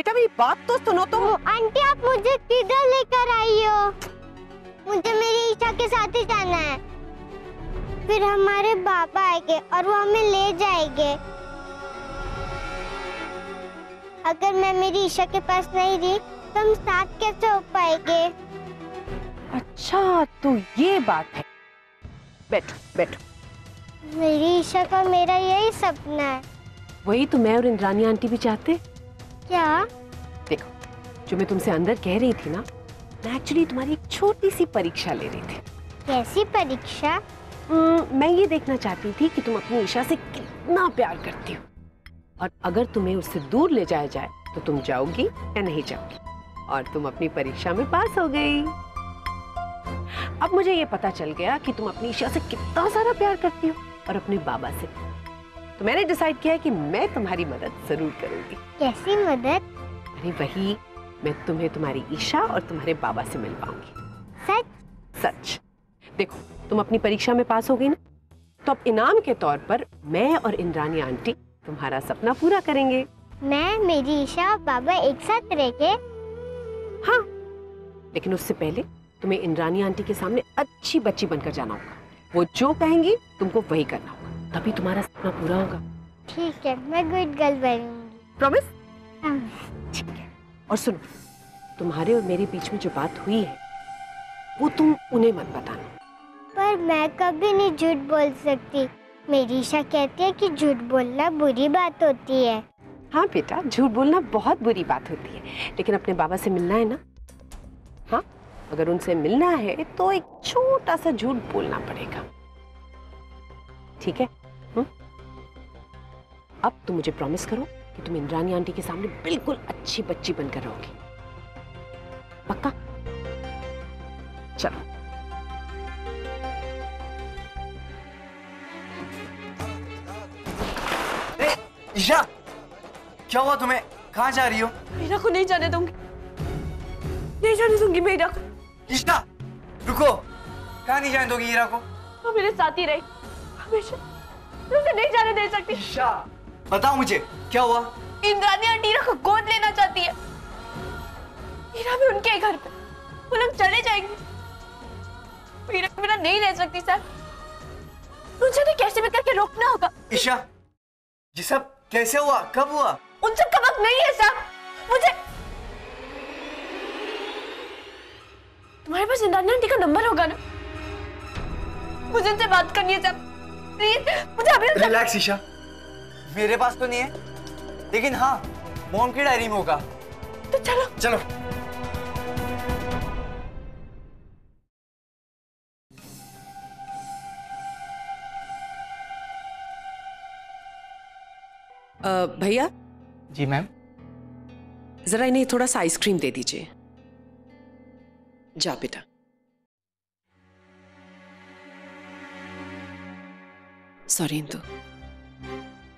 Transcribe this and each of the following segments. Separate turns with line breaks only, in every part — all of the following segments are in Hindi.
बेटा मेरी बात तो सुनो तुम।
आंटी आप मुझे किधर लेकर आई हो? मुझे मेरी ईशा के साथ ही जाना है। फिर हमारे बाबा आएंगे और वो हमें ले जाएंगे। अगर मैं मेरी ईशा के पास नहीं रही तो हम साथ कैसे हो पाएंगे?
अच्छा तो ये बात है। बैठो बैठो।
मेरी ईशा का मेरा यही सपना है।
वही तो मैं और इंद्रानी आंटी भी चाहते।
क्या?
देखो जो मैं तुमसे अंदर कह रही थी ना, मैं एक्चुअली तुम्हारी एक छोटी सी परीक्षा ले रही थी।
कैसी परीक्षा?
मैं ये देखना चाहती थी कि तुम अपनी ईशा से कितना प्यार करती हो, और अगर तुम्हें उससे दूर ले जाया जाए तो तुम जाओगी या नहीं जाओगी। और तुम अपनी परीक्षा में पास हो गई। अब मुझे ये पता चल गया कि तुम अपनी ईशा से कितना सारा प्यार करती हो, और अपने बाबा से। तो मैंने डिसाइड किया है कि मैं तुम्हारी मदद जरूर करूंगी।
कैसी मदद?
अरे वही, मैं तुम्हें तुम्हारी ईशा और तुम्हारे बाबा से मिलवाऊंगी।
सच?
सच। देखो तुम अपनी परीक्षा में पास हो गई ना, तो अब इनाम के तौर पर मैं और इंद्रानी आंटी तुम्हारा सपना पूरा करेंगे।
मैं, मेरी ईशा और बाबा एक साथ रहेंगे?
हाँ, लेकिन उससे पहले तुम्हें इंद्रानी आंटी के सामने अच्छी बच्ची बनकर जाना होगा। वो जो कहेंगी तुमको वही करना होगा, तभी तुम्हारा सपना पूरा होगा।
ठीक है, मैं गुड गर्ल बनूंगी।
प्रॉमिस?
ठीक
है। और सुनो, तुम्हारे और मेरे बीच में जो बात हुई है वो तुम उन्हें मत बताना।
पर मैं कभी नहीं झूठ बोल सकती। मेरी ईशा कहती है कि झूठ बोलना बुरी बात होती है।
हाँ बेटा, झूठ बोलना बहुत बुरी बात होती है, लेकिन अपने बाबा से मिलना है ना। हाँ, अगर उनसे मिलना है तो एक छोटा सा झूठ बोलना पड़ेगा, ठीक है? अब तुम मुझे प्रॉमिस करो कि तुम इंद्रानी आंटी के सामने बिल्कुल अच्छी बच्ची बनकर रहोगी। पक्का? चलो।
ईशा, क्या हुआ तुम्हें? कहाँ जा रही हो?
मीरा को नहीं जाने दूंगी, नहीं जाने दूंगी मीरा को।
ईशा, रुको। कहाँ नहीं जाने दोगी ईरा को?
वो मेरे साथ ही रही हमेशा, उसे नहीं जाने दे सकती।
ईशा, बताओ मुझे क्या हुआ?
इंद्रानी आंटी ईरा को गोद लेना चाहती है। मीरा भी उनके घर पे, वो लोग चले जाएंगे। मीरा को बिना नहीं रह सकती सर, मुझे नहीं कैसे भी करके रोकना होगा।
ईशा, ये सब कैसे हुआ? कब हुआ?
उन सब का वक्त नहीं है सर। मुझे, तुम्हारे पास इंद्रानी आंटी का नंबर होगा ना? मुझे उनसे बात करनी है सर, प्लीज मुझे अभी।
रिलैक्स ईशा, मेरे पास तो नहीं है, लेकिन हाँ मॉम की डायरी में होगा।
तो चलो
चलो।
भैया।
जी मैम।
जरा इन्हें थोड़ा सा आइसक्रीम दे दीजिए। जा बेटा। सॉरी इंदु,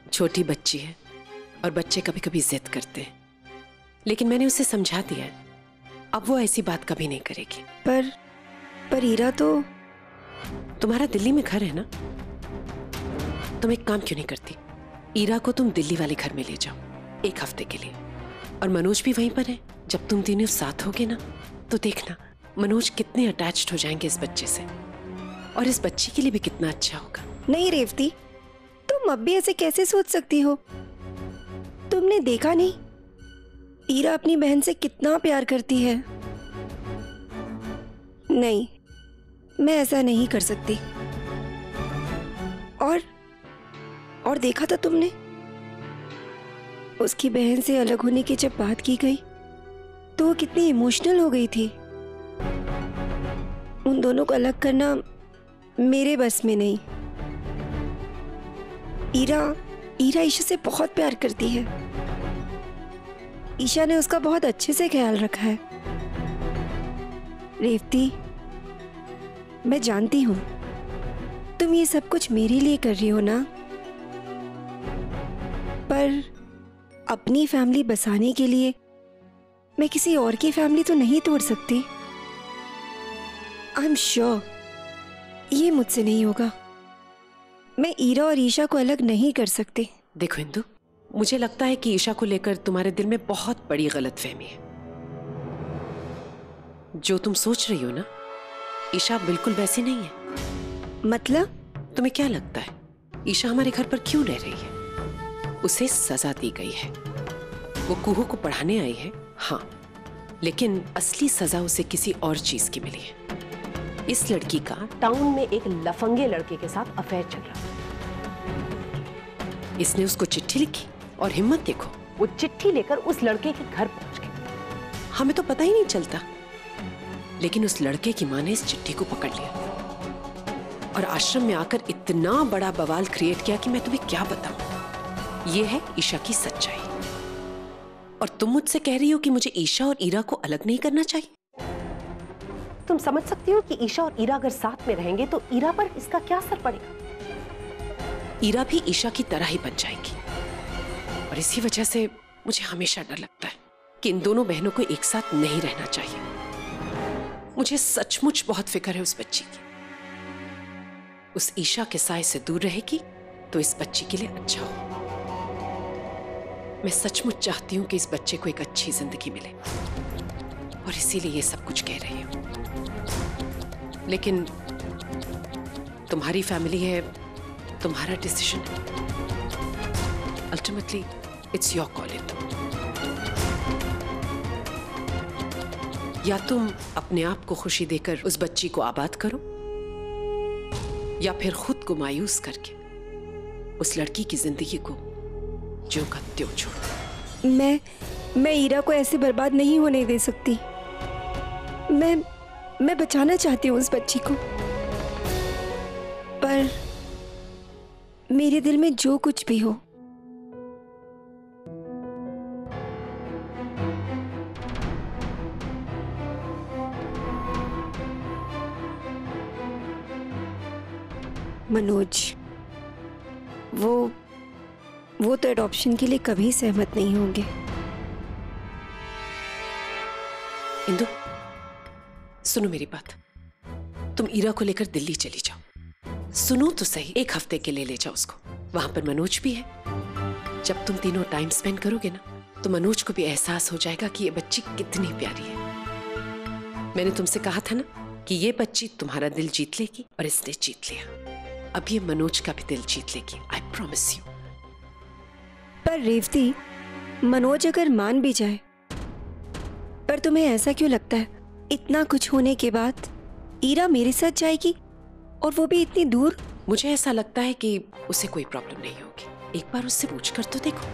छोटी बच्ची है और बच्चे कभी कभी जिद करते हैं, लेकिन मैंने उसे समझा दिया है, अब वो ऐसी बात कभी नहीं करेगी। पर ईरा तो तुम्हारा दिल्ली में घर है ना, तुम एक काम क्यों नहीं करती, ईरा को तुम दिल्ली वाले घर में ले जाओ 1 हफ्ते के लिए, और मनोज भी वहीं पर है। जब तुम तीनों साथ होगे ना तो देखना मनोज कितने अटैच्ड हो जाएंगे इस बच्चे से, और इस बच्ची के लिए भी कितना अच्छा होगा।
नहीं रेवती, तुम अब भी ऐसे कैसे सोच सकती हो? तुमने देखा नहीं ईरा अपनी बहन से कितना प्यार करती है। नहीं, मैं ऐसा नहीं कर सकती। और देखा था तुमने, उसकी बहन से अलग होने की जब बात की गई तो वो कितनी इमोशनल हो गई थी। उन दोनों को अलग करना मेरे बस में नहीं। ईरा ईशा से बहुत प्यार करती है। ईशा ने उसका बहुत अच्छे से ख्याल रखा है। रेवती, मैं जानती हूँ तुम ये सब कुछ मेरे लिए कर रही हो ना, पर अपनी फैमिली बसाने के लिए मैं किसी और की फैमिली तो नहीं तोड़ सकती। आई एम श्योर ये मुझसे नहीं होगा। मैं ईरा और ईशा को अलग नहीं कर सकती।
देखो इंदु, मुझे लगता है कि ईशा को लेकर तुम्हारे दिल में बहुत बड़ी गलतफहमी है। जो तुम सोच रही हो ना, ईशा बिल्कुल वैसी नहीं है।
मतलब?
तुम्हें क्या लगता है ईशा हमारे घर पर क्यों रह रही है? उसे सजा दी गई है। वो कुहू को पढ़ाने आई है, हाँ, लेकिन असली सजा उसे किसी और चीज की मिली है। इस लड़की का टाउन में एक लफंगे लड़के के साथ अफेयर चल रहा है। इसने उसको चिट्ठी लिखी और हिम्मत देखो, वो चिट्ठी लेकर उस लड़के के घर पहुंच गई। हमें तो पता ही नहीं चलता, लेकिन उस लड़के की मां ने इस चिट्ठी को पकड़ लिया और आश्रम में आकर इतना बड़ा बवाल क्रिएट किया कि मैं तुम्हें क्या बताऊं। ये है ईशा की सच्चाई। और तुम मुझसे कह रही हो कि मुझे ईशा और ईरा को अलग नहीं करना चाहिए? तुम समझ सकती हो कि ईशा और ईरा अगर साथ में रहेंगे तो ईरा पर इसका क्या असर पड़ेगा? ईरा भी ईशा की तरह ही बन जाएगी। और इसी वजह से मुझे हमेशा डर लगता है कि इन दोनों बहनों को एक साथ नहीं रहना चाहिए। मुझे सचमुच बहुत फिक्र है उस बच्ची की। उस ईशा के साए से दूर रहेगी तो इस बच्ची के लिए अच्छा हो। मैं सचमुच चाहती हूं कि इस बच्चे को एक अच्छी जिंदगी मिले और इसीलिए ये सब कुछ कह रही हूं। लेकिन तुम्हारी फैमिली है, तुम्हारा डिसीजन है। Ultimately it's your call. या तुम अपने आप को खुशी देकर उस बच्ची को आबाद करो, या फिर खुद को मायूस करके उस लड़की की जिंदगी को ज्यों का त्यों छोड़ो।
मैं ईरा को ऐसे बर्बाद नहीं होने दे सकती। मैं बचाना चाहती हूँ उस बच्ची को, पर मेरे दिल में जो कुछ भी हो, मनोज वो तो एडॉप्शन के लिए कभी सहमत नहीं होंगे।
इंदु, सुनो मेरी बात। तुम ईरा को लेकर दिल्ली चली जाओ। सुनो तो सही, एक हफ्ते के लिए ले जाओ उसको। वहां पर मनोज भी है। जब तुम तीनों टाइम स्पेंड करोगे ना, तो मनोज को भी एहसास हो जाएगा कि ये बच्ची कितनी प्यारी है। मैंने तुमसे कहा था ना कि ये बच्ची तुम्हारा दिल जीत लेगी, और इसने जीत लिया। अब ये मनोज का भी दिल जीत लेगी, आई प्रॉमिस यू।
पर रेवती, मनोज अगर मान भी जाए, पर तुम्हें ऐसा क्यों लगता है इतना कुछ होने के बाद ईरा मेरे साथ जाएगी, और वो भी इतनी दूर?
मुझे ऐसा लगता है कि उसे कोई प्रॉब्लम नहीं होगी। एक बार उससे पूछ कर तो देखो।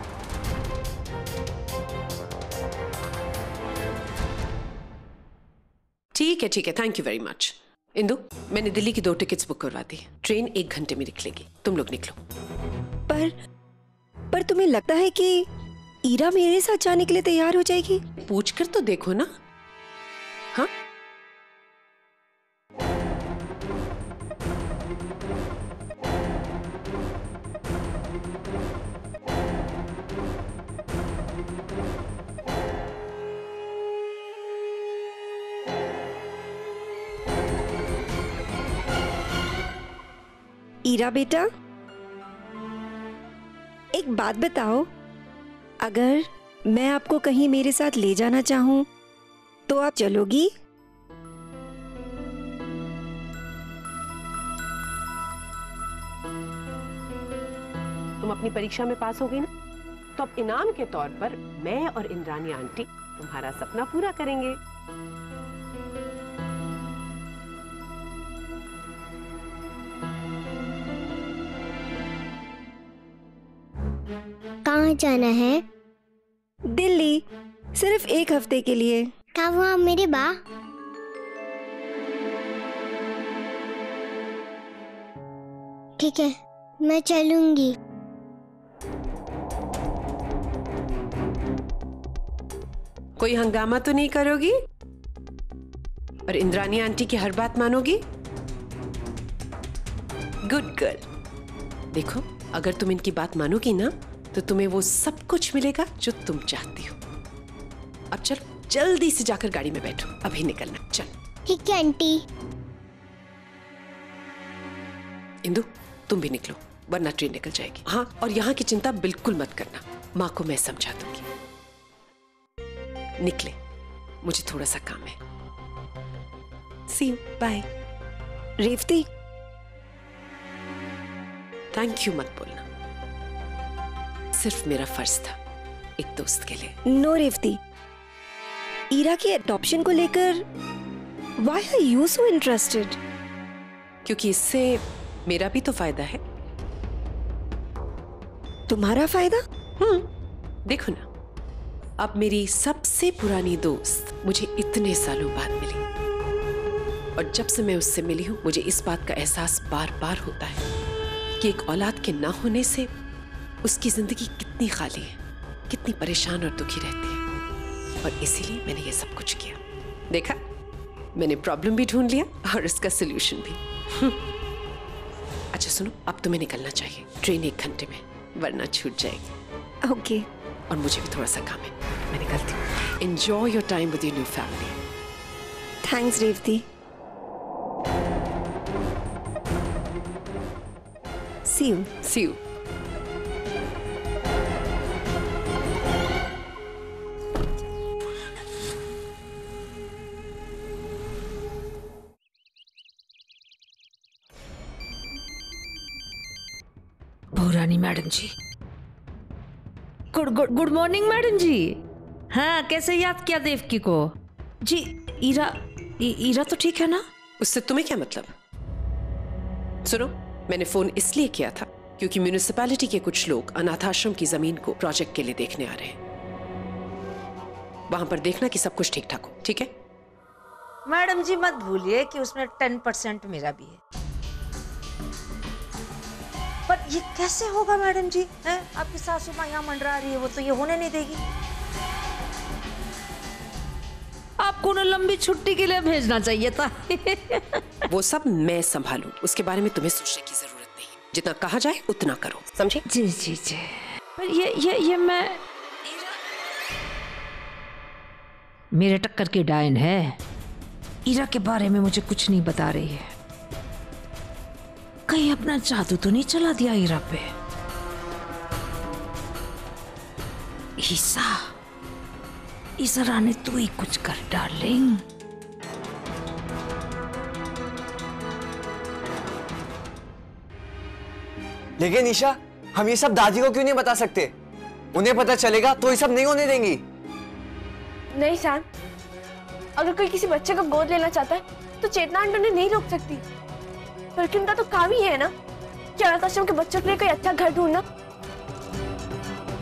ठीक है, thank you very much. Indu, मैंने दिल्ली की 2 टिकट्स बुक करवा दी। ट्रेन 1 घंटे में निकलेगी, तुम लोग निकलो।
पर तुम्हें लगता है कि ईरा मेरे साथ जाने के लिए तैयार हो जाएगी?
पूछ कर तो देखो ना। हाँ,
ईरा बेटा, एक बात बताओ, अगर मैं आपको कहीं मेरे साथ ले जाना चाहूं तो आप चलोगी?
तुम अपनी परीक्षा में पास हो गई ना, तो अब इनाम के तौर पर मैं और इंद्रानी आंटी तुम्हारा सपना पूरा करेंगे।
कहाँ जाना है?
दिल्ली, सिर्फ 1 हफ्ते के लिए।
कहाँ वहाँ मेरी बा? ठीक है, मैं चलूंगी।
कोई हंगामा तो नहीं करोगी? और इंद्रानी आंटी की हर बात मानोगी? Good girl. देखो, अगर तुम इनकी बात मानोगी ना, तो तुम्हें वो सब कुछ मिलेगा जो तुम चाहती हो। अब चलो, जल्दी से जाकर गाड़ी में बैठो, अभी निकलना। चल।
ठीक है आंटी।
इंदु, तुम भी निकलो, वरना ट्रेन निकल जाएगी। हाँ, और यहाँ की चिंता बिल्कुल मत करना। माँ को मैं समझा दूंगी। निकले, मुझे थोड़ा सा काम है। See you, bye.
Revathi,
thank you मत बोलना, सिर्फ मेरा फर्ज था एक दोस्त के लिए।
नो रेवती, ईरा की अडॉप्शन को लेकर why are you so interested?
क्योंकि इससे मेरा भी तो फायदा है।
तुम्हारा फायदा?
देखो ना, अब मेरी सबसे पुरानी दोस्त मुझे इतने सालों बाद मिली, और जब से मैं उससे मिली हूं मुझे इस बात का एहसास बार बार होता है कि एक औलाद के ना होने से उसकी जिंदगी कितनी खाली है, कितनी परेशान और दुखी रहती है। और इसीलिए मैंने ये सब कुछ किया। देखा, मैंने प्रॉब्लम भी ढूंढ लिया और उसका सोल्यूशन भी। अच्छा सुनो, अब तुम्हें निकलना चाहिए, ट्रेन 1 घंटे में, वरना छूट जाएगी।
ओके।
और मुझे भी थोड़ा सा काम है, मैं निकलती हूँ। Enjoy your time with your new family.
Thanks Revathi. See you.
See you.
Bhurani madam ji, good morning madam ji. हाँ, कैसे याद किया देवकी को? जी, ईरा तो ठीक है ना?
उससे तुम्हें क्या मतलब? सुनो, मैंने फोन इसलिए किया था क्योंकि म्यूनिसिपैलिटी के कुछ लोग अनाथाश्रम की जमीन को प्रोजेक्ट के लिए देखने आ रहे हैं। वहां पर देखना कि सब कुछ ठीक ठाक हो, ठीक है?
मैडम जी मत भूलिए कि उसमें 10% मेरा भी है। पर ये कैसे होगा मैडम जी? हैं? आपकी सासू माँ यहाँ मंडरा रही है, वो तो ये होने नहीं देगी। आपको ना लंबी छुट्टी के लिए भेजना चाहिए था।
वो सब मैं संभालूं, उसके बारे में तुम्हें सोचने की जरूरत नहीं। जितना कहा जाए उतना करो, समझे?
जी जी जी। पर ये मैं मेरे टक्कर की डायन है, ईरा के बारे में मुझे कुछ नहीं बता रही है। कहीं अपना जादू तो नहीं चला दिया ईरा पे? ईसा रानी, तू ही कुछ कर डार्लिंग।
लेकिन ईशा, हम ये सब दादी को क्यों नहीं बता सकते? उन्हें पता चलेगा तो ये सब नहीं होने देंगी।
नहीं सैम, अगर कोई किसी बच्चे को गोद लेना चाहता है तो चेतना आंटी उन्हें नहीं रोक सकती। बल्कि उनका तो काम ही है ना कि अनाथ आश्रम के बच्चों के लिए कोई अच्छा घर ढूंढना।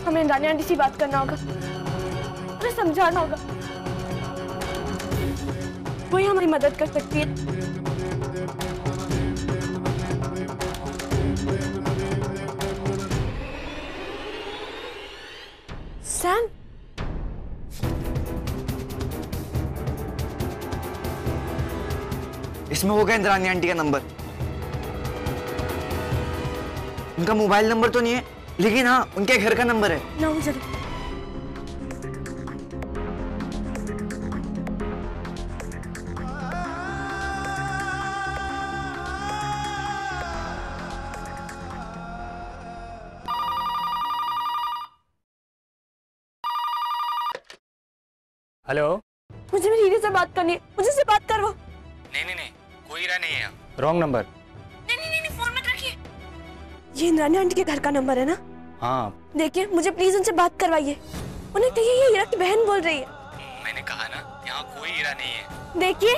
हमें इंद्रानी आंटी से बात करना होगा, उन्हें समझाना होगा, वही हमारी मदद कर सकती है। सैम,
इसमें होगा इंद्रानी आंटी का नंबर। उनका मोबाइल नंबर तो नहीं है, लेकिन हाँ उनके घर का नंबर है।
ना मुझे
हेलो,
मुझे मेरी हीरे से बात करनी है, मुझे से बात करवाओ।
नहीं, कोई हीरा नहीं है। Wrong number.
नहीं, फोन मत रखिए। ये इंद्रानी आंटी के घर का नंबर है ना?
हाँ।
देखिए, मुझे प्लीज उनसे बात करवाइए। उन्हें कहिए ये हीरा की बहन बोल रही है।
मैंने कहा ना, यहाँ कोई हीरा नहीं है।
देखिए,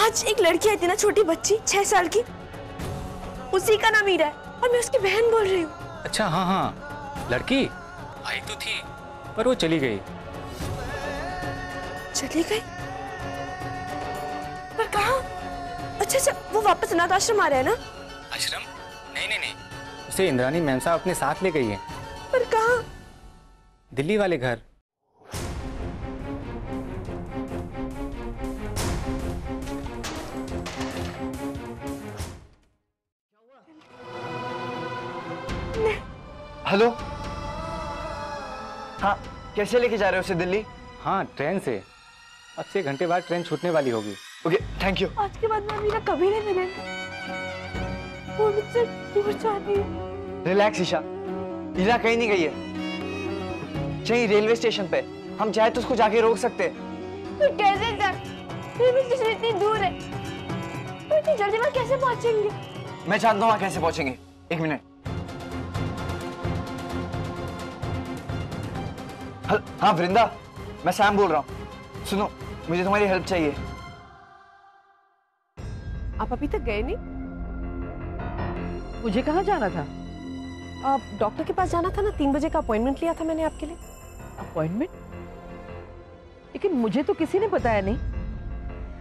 आज एक लड़की आई थी ना, छोटी बच्ची 6 साल की, उसी का नाम हीरा है और मैं उसकी बहन बोल रही हूँ।
अच्छा, हाँ, लड़की आई तो थी पर वो चली गई।
चली गई? पर कहाँ? अच्छा, वो वापस अनाथ आश्रम आ रहा है ना?
आश्रम? नहीं, उसे इंद्रानी मेहता अपने साथ ले गई है।
पर कहाँ?
दिल्ली वाले घर।
हेलो, हाँ, कैसे लेके जा रहे हो उसे दिल्ली?
हाँ, ट्रेन से। अब से 1 घंटे बाद ट्रेन छूटने वाली होगी।
Okay, thank you.
आज के बाद मैं मीरा कभी नहीं मिलेंगे, वो मुझसे दूर चाहती है।
रिलैक्स ईशा, हीरा कहीं नहीं गई है। यहीं रेलवे स्टेशन पे। हम चाहे तो उसको जाके रोक सकते।
तो कैसे सर? रेलवे स्टेशन इतनी दूर है, तो इतनी जल्दी वहाँ कैसे पहुँचेंगे?
मैं जानता हूँ वहाँ कैसे पहुँचेंगे। एक मिनट। हाँ वृंदा, मैं सैम बोल रहा हूँ। सुनो, मुझे तुम्हारी हेल्प चाहिए।
आप अभी तक गए नहीं?
मुझे कहाँ जाना था?
आप डॉक्टर के पास जाना था ना, 3 बजे का अपॉइंटमेंट लिया था मैंने आपके लिए।
अपॉइंटमेंट? लेकिन मुझे तो किसी ने बताया नहीं।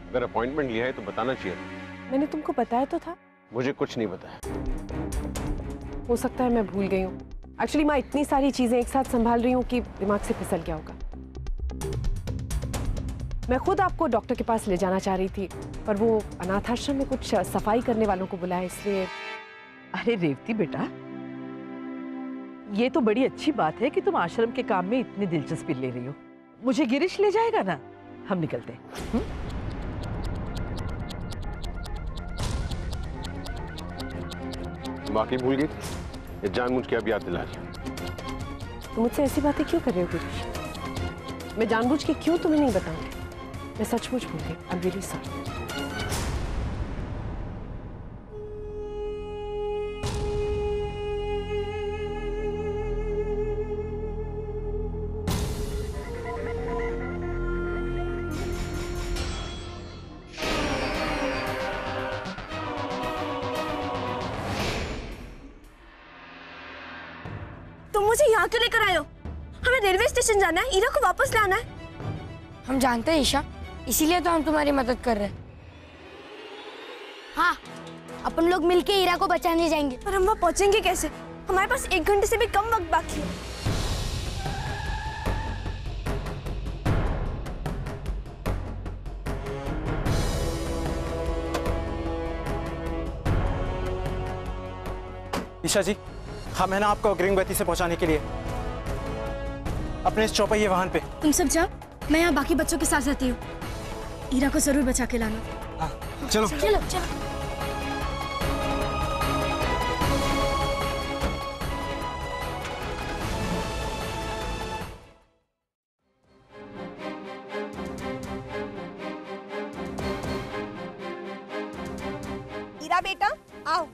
अगर अपॉइंटमेंट लिया है तो बताना चाहिए।
मैंने तुमको बताया तो था।
मुझे कुछ नहीं बताया।
हो सकता है मैं भूल गई हूँ। एक्चुअली मैं इतनी सारी चीजें एक साथ संभाल रही हूँ कि दिमाग से फिसल गया होगा। मैं खुद आपको डॉक्टर के पास ले जाना चाह रही थी, पर वो अनाथ आश्रम में कुछ सफाई करने वालों को बुलाया, इसलिए।
अरे रेवती बेटा, ये तो बड़ी अच्छी बात है कि तुम आश्रम के काम में इतनी दिलचस्पी ले रही हो। मुझे गिरीश ले जाएगा ना, हम निकलते हैं।
बाकी भूल गई, ये जानबूझ के अब याद दिला रही।
तो मुझसे ऐसी बातें क्यों कर रहे हो गिरीश? मैं जानबूझ के क्यों तुम्हें नहीं बताऊंगी? मैं सचमुच भूल गई। I am really sorry.
तुम मुझे यहाँ क्यों लेकर आए हो? हमें रेलवे स्टेशन जाना है, ईरा को वापस लाना है।
हम जानते हैं ईशा, इसीलिए तो हम तुम्हारी मदद कर रहे हैं। हाँ, अपन लोग मिलके ईरा को बचाने जाएंगे।
पर हम वहाँ पहुँचेंगे कैसे? हमारे पास 1 घंटे से भी कम वक्त बाकी है।
ईशा जी, हम है ना आपको अग्रिम गति से पहुंचाने के लिए अपने इस चौपहिए वाहन पे।
तुम सब जाओ, मैं यहाँ बाकी बच्चों के साथ रहती हूँ। ईरा को जरूर बचा के लाना।
हाँ, चलो
चलो चलो।
ईरा बेटा आओ।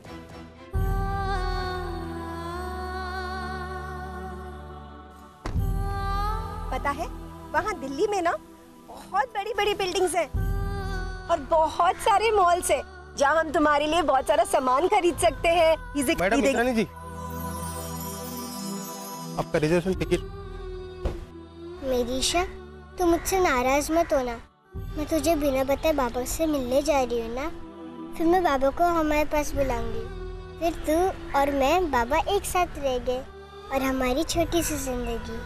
पता है, वहाँ दिल्ली में ना बहुत बड़ी बड़ी बिल्डिंग्स हैं और बहुत सारे मॉल्स हैं जहाँ हम तुम्हारे लिए बहुत सारा सामान खरीद सकते हैं।
मैडम इतरानी जी, आपका रिजर्वेशन टिकट।
मेरी ईशा, तू मुझसे नाराज मत होना। मैं तुझे बिना बताए बाबा से मिलने जा रही हूँ ना, फिर मैं बाबा को हमारे पास बुलाऊंगी। फिर तू और मैं बाबा एक साथ रहेंगे और हमारी छोटी सी जिंदगी।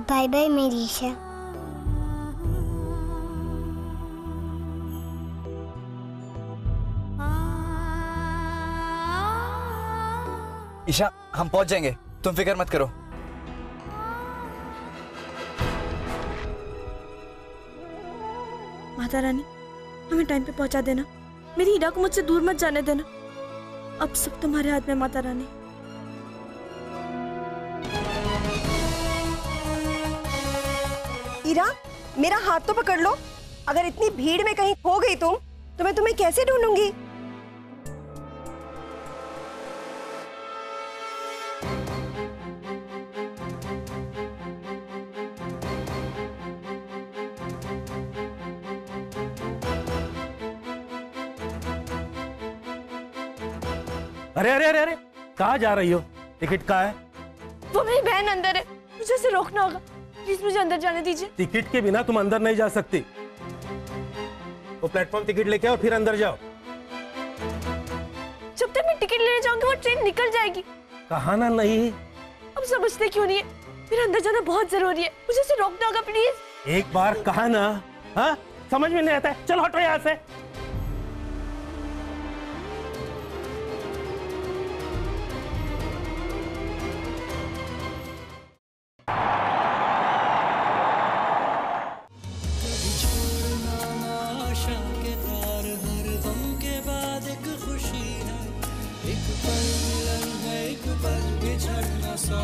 बाय बाय मेरी ईशा।
ईशा, हम पहुंच जाएंगे, तुम फिक्र मत करो।
माता रानी, हमें टाइम पे पहुंचा देना। मेरी ईरा को मुझसे दूर मत जाने देना। अब सब तुम्हारे हाथ में माता रानी।
ईरा, मेरा हाथ तो पकड़ लो। अगर इतनी भीड़ में कहीं खो गई तुम, तो मैं तुम्हें कैसे ढूंढूंगी?
अरे अरे अरे अरे, कहाँ जा रही हो? टिकट कहाँ है?
वो मेरी बहन अंदर है, मुझे उसे रोकना होगा। प्लीज मुझे अंदर जाने दीजिए।
टिकट के बिना तुम अंदर नहीं जा सकती। वो प्लेटफॉर्म टिकट लेके आओ, फिर अंदर जाओ।
जब तक मैं टिकट लेने जाऊंगी वो ट्रेन निकल जाएगी।
कहा ना नहीं।
अब समझते क्यों नहीं है? मेरा अंदर जाना बहुत जरूरी है, मुझे उसे रोकना होगा प्लीज।
एक बार कहा ना, हाँ समझ में नहीं आता है। चलो हटो यहाँ से।
एक पल मिलन है, एक पल बिछड़ना सौ